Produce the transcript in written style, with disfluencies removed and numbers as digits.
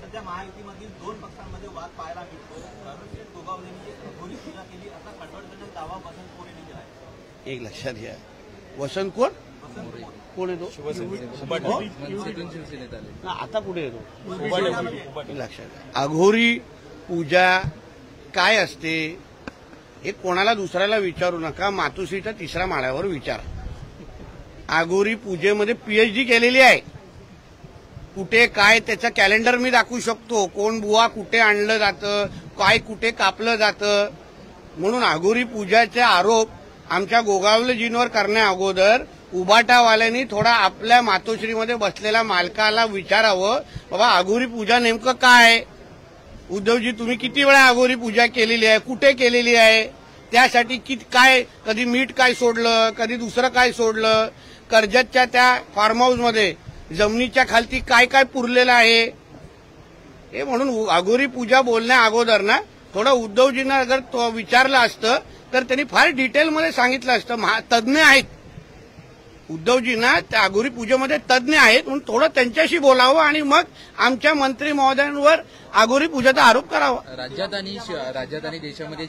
सध्या महायुतीमधील दोन पक्षांमध्ये वाद पाहायला मिळतो. रणजित गोगावलेंनी अघोरी पूजा केली असा खटवटलेला दावा वसंत मोरेंनी केला आहे. एक लक्षात घ्या, वसंत कोण कोण येतो? आता कुठे येतो? लक्षात घ्या, अघोरी पूजा काय असते हे कोणाला दुसऱ्याला विचारू नका. मातोश्रीच्या 3ऱ्या माळ्यावर विचारा. अघोरी पूजेमध्ये पीएचडी केलेली आहे. कुठे काय त्याचं कॅलेंडर मी दाखवू शकतो. कोण बुवा कुठे आणलं जातं, काय कुठे कापलं जातं. म्हणून अघोरी पूजाचे आरोप आमच्या गोगावलेजींवर करण्या अगोदर उबाटावाल्यांनी थोडा आपल्या मातोश्रीमध्ये बसलेल्या मालकाला विचारावं, बाबा अघोरी पूजा नेमकं काय. उद्धवजी तुम्ही किती वेळा अघोरी पूजा केलेली आहे, कुठे केलेली आहे, त्यासाठी काय कधी मीठ काय सोडलं, कधी दुसरं काय सोडलं. कर्जतच्या त्या फार्म हाऊसमध्ये जमिनीच्या खालती काय काय पुरलेलं आहे हे. म्हणून अघोरी पूजा बोलण्या अगोदर ना थोडं उद्धवजींना जर विचारलं असतं तर त्यांनी फार डिटेलमध्ये सांगितलं असतं. तज्ज्ञ आहेत उद्धवजींना, त्या अघोरी पूजेमध्ये तज्ज्ञ आहेत, म्हणून थोडं त्यांच्याशी बोलावं आणि मग आमच्या मंत्री महोदयांवर अघोरी पूजेचा आरोप करावा. राज्यात आणि देशामध्ये